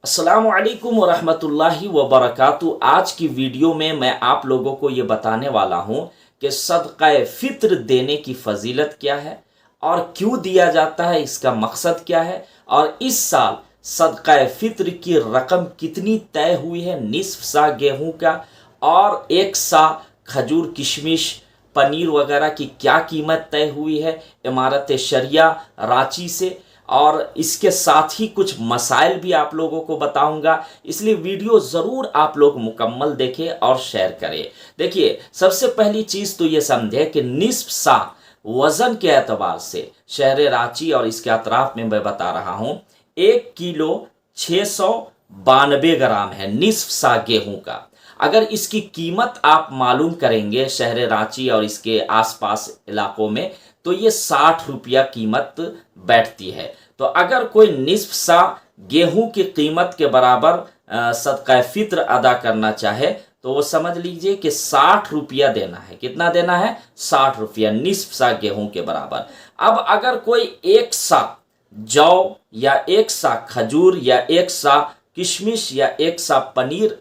अस्सलामु अलैकुम वरहमतुल्लाहि वबरकातुहू। आज की वीडियो में मैं आप लोगों को ये बताने वाला हूँ कि सदक़ा फ़ित्र देने की फजीलत क्या है और क्यों दिया जाता है, इसका मकसद क्या है, और इस साल सदक़ा फ़ित्र की रकम कितनी तय हुई है, निस्फ सा गेहूँ का और एक सा खजूर किशमिश पनीर वगैरह की क्या कीमत तय हुई है इमारत शरिया रांची से, और इसके साथ ही कुछ मसाइल भी आप लोगों को बताऊंगा। इसलिए वीडियो ज़रूर आप लोग मुकम्मल देखें और शेयर करें। देखिए, सबसे पहली चीज़ तो ये समझे कि निस्फ सा वज़न के एतबार से शहर रांची और इसके अतराफ में मैं बता रहा हूँ 1 किलो 692 ग्राम है निस्फ सा गेहूं का। अगर इसकी कीमत आप मालूम करेंगे शहर रांची और इसके आसपास इलाकों में तो ये 60 रुपया कीमत बैठती है। तो अगर कोई निस्फ सा गेहूं की कीमत के बराबर सदका फ़ित्र अदा करना चाहे तो वो समझ लीजिए कि 60 रुपया देना है। कितना देना है? 60 रुपया, निस्फ सा गेहूं के बराबर। अब अगर कोई एक सा जौ या एक सा खजूर या एक सा किशमिश या एक सा पनीर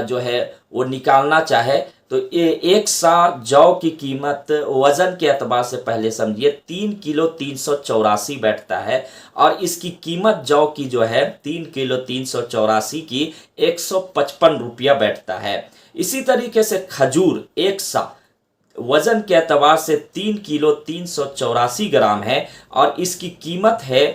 जो है वो निकालना चाहे तो ये एक सा जौ की कीमत वज़न के एतबार से पहले समझिए 3 किलो 384 बैठता है, और इसकी कीमत जौ की जो है 3 किलो 384 की 155 रुपया बैठता है। इसी तरीके से खजूर एक सा वज़न के एतबार से 3 किलो 384 ग्राम है और इसकी कीमत है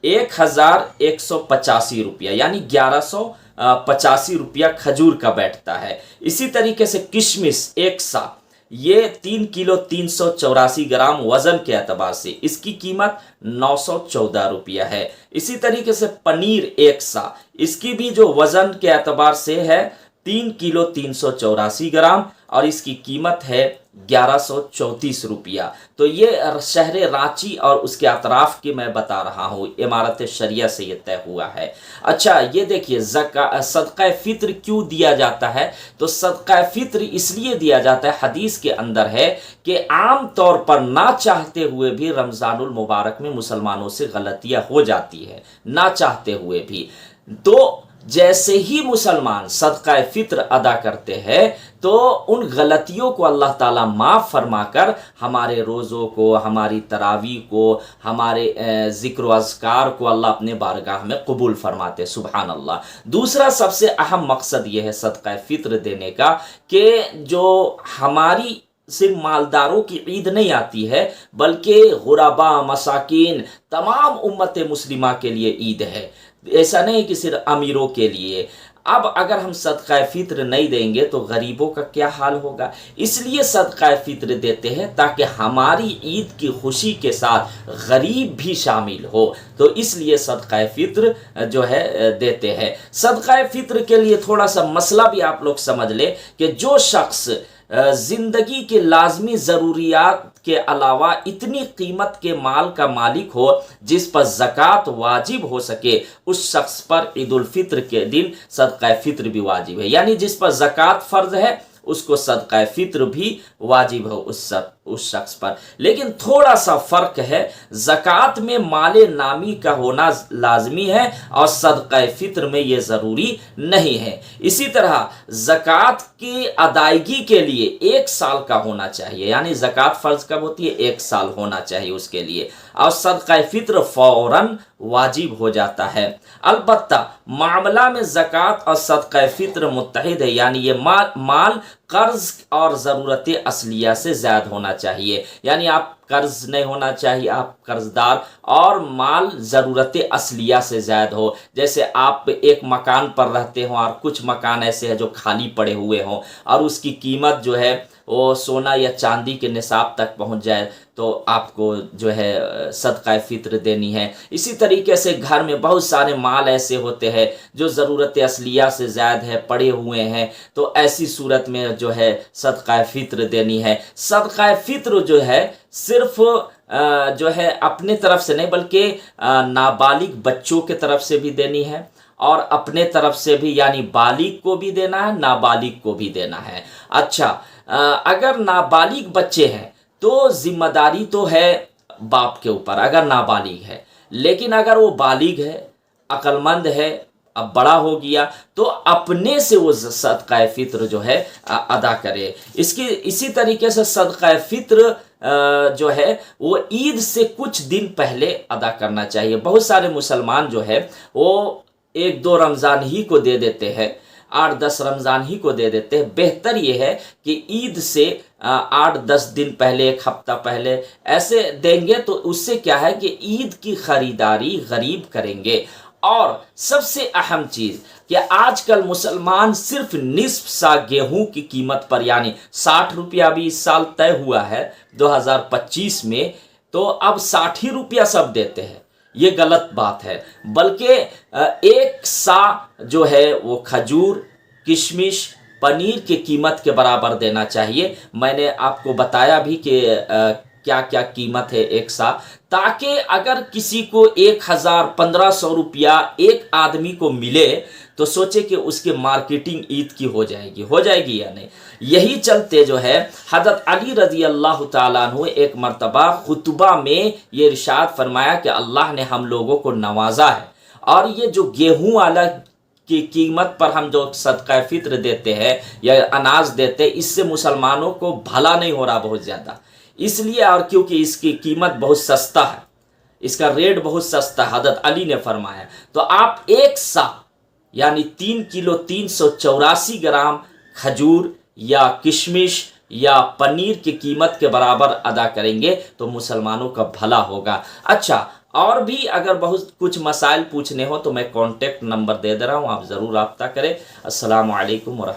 1185 रुपया, यानी 1185 रुपया खजूर का बैठता है। इसी तरीके से किशमिश एक सा, ये 3 किलो 384 ग्राम वज़न के एतबार से इसकी कीमत 914 रुपया है। इसी तरीके से पनीर एक सा, इसकी भी जो वज़न के एतबार से है 3 किलो 384 ग्राम और इसकी कीमत है 1134 रुपया। तो ये शहर रांची और उसके अतराफ की मैं बता रहा हूँ, इमारत शरिया से ये तय हुआ है। अच्छा, ये देखिए सदका फ़ित्र क्यों दिया जाता है? तो सदका फ़ित्र इसलिए दिया जाता है, हदीस के अंदर है कि आम तौर पर ना चाहते हुए भी रमज़ानुल मुबारक में मुसलमानों से गलतियाँ हो जाती है, ना चाहते हुए भी। तो जैसे ही मुसलमान सदका फ़ित्र अदा करते हैं तो उन गलतियों को अल्लाह ताला माफ़ फरमाकर हमारे रोज़ों को, हमारी तरावी को, हमारे ज़िक्र व अज़कार को अल्लाह अपने बारगाह में कबूल फरमाते। सुबहान अल्लाह। दूसरा सबसे अहम मकसद यह है सदका फ़ित्र देने का कि जो हमारी सिर्फ मालदारों की ईद नहीं आती है बल्कि गुरबा मसाकिन तमाम उम्मत मुस्लिमा के लिए ईद है। ऐसा नहीं कि सिर्फ अमीरों के लिए। अब अगर हम सदका फ़ित्र नहीं देंगे तो गरीबों का क्या हाल होगा? इसलिए सदका फ़ित्र देते हैं ताकि हमारी ईद की खुशी के साथ गरीब भी शामिल हो। तो इसलिए सदका फ़ित्र जो है देते हैं। सदका फ़ित्र के लिए थोड़ा सा मसला भी आप लोग समझ ले कि जो शख्स ज़िंदगी के लाजमी ज़रूरियात के अलावा इतनी कीमत के माल का मालिक हो जिस पर ज़कात वाजिब हो सके, उस शख्स पर ईद उल फित्र के दिन सदका फ़ित्र भी वाजिब है। यानी जिस पर ज़कात फ़र्ज है उसको सदका फ़ित्र भी वाजिब हो उस शख्स पर। लेकिन थोड़ा सा फ़र्क है, ज़कात में माले नामी का होना लाजमी है और सदका फ़ित्र में ये ज़रूरी नहीं है। इसी तरह ज़कात की अदायगी के लिए 1 साल का होना चाहिए, यानी ज़कात फ़र्ज कब होती है? 1 साल होना चाहिए उसके लिए, और सदका फ़ित्र फ़ौरन वाजिब हो जाता है। अलबत्ता मामला में ज़कात और सदका फ़ित्र मुत्तहिद है, यानी ये माल कर्ज और ज़रूरत असलिया से ज़्यादा होना चाहिए। यानी आप कर्ज नहीं होना चाहिए, आप कर्जदार, और माल ज़रूरत असलिया से ज़्यादा हो। जैसे आप एक मकान पर रहते हो और कुछ मकान ऐसे हैं जो खाली पड़े हुए हों और उसकी कीमत जो है वो सोना या चांदी के निसाब तक पहुंच जाए तो आपको जो है सदका फ़ित्र देनी है। इसी तरीके से घर में बहुत सारे माल ऐसे होते हैं जो ज़रूरत असलिया से ज़्यादा है, पड़े हुए हैं, तो ऐसी सूरत में जो है सदका फ़ित्र देनी है। सदका फ़ित्र जो है सिर्फ जो है अपने तरफ से नहीं बल्कि नाबालिग बच्चों के तरफ से भी देनी है और अपने तरफ से भी, यानी बालिग को भी देना है, नाबालिग को भी देना है। अच्छा, अगर नाबालिग बच्चे हैं तो जिम्मेदारी तो है बाप के ऊपर अगर नाबालिग है, लेकिन अगर वो बालिग है अक्लमंद है, अब बड़ा हो गया, तो अपने से वो सदका फित्र जो है अदा करे। इसी तरीके से सदका फित्र जो है वो ईद से कुछ दिन पहले अदा करना चाहिए। बहुत सारे मुसलमान जो है वो 1-2 रमज़ान ही को दे देते हैं, 8-10 रमज़ान ही को दे देते हैं। बेहतर ये है कि ईद से 8-10 दिन पहले, 1 हफ्ता पहले ऐसे देंगे तो उससे क्या है कि ईद की ख़रीदारी गरीब करेंगे। और सबसे अहम चीज़ कि आजकल मुसलमान सिर्फ निस्फ सा गेहूं की कीमत पर, यानी 60 रुपया भी इस साल तय हुआ है 2025 में, तो अब 60 ही रुपया सब देते हैं। ये गलत बात है, बल्कि 1 सा जो है वो खजूर, किशमिश, पनीर की कीमत के बराबर देना चाहिए। मैंने आपको बताया भी कि क्या क्या कीमत है 1 सा, ताकि अगर किसी को 1000-1500 रुपया एक आदमी को मिले तो सोचे कि उसकी मार्केटिंग ईद की हो जाएगी या नहीं। यही चलते जो है हज़रत अली रज़ी अल्लाह ताला अन्हु एक मर्तबा खुतबा में ये इरशाद फरमाया कि अल्लाह ने हम लोगों को नवाजा है, और ये जो गेहूं वाला की कीमत पर हम जो सदका फित्र देते हैं या अनाज देते हैं, इससे मुसलमानों को भला नहीं हो रहा बहुत ज़्यादा, इसलिए, और क्योंकि इसकी कीमत बहुत सस्ता है, इसका रेट बहुत सस्ता हज़रत अली ने फरमाया। तो आप 1 सा यानी 3 किलो 384 ग्राम खजूर या किशमिश या पनीर की कीमत के बराबर अदा करेंगे तो मुसलमानों का भला होगा। अच्छा, और भी अगर बहुत कुछ मसाइल पूछने हो तो मैं कॉन्टेक्ट नंबर दे दे रहा हूँ, आप ज़रूर रब्ता करें। अस्सलामु अलैकुम व रहमतुल्लाह।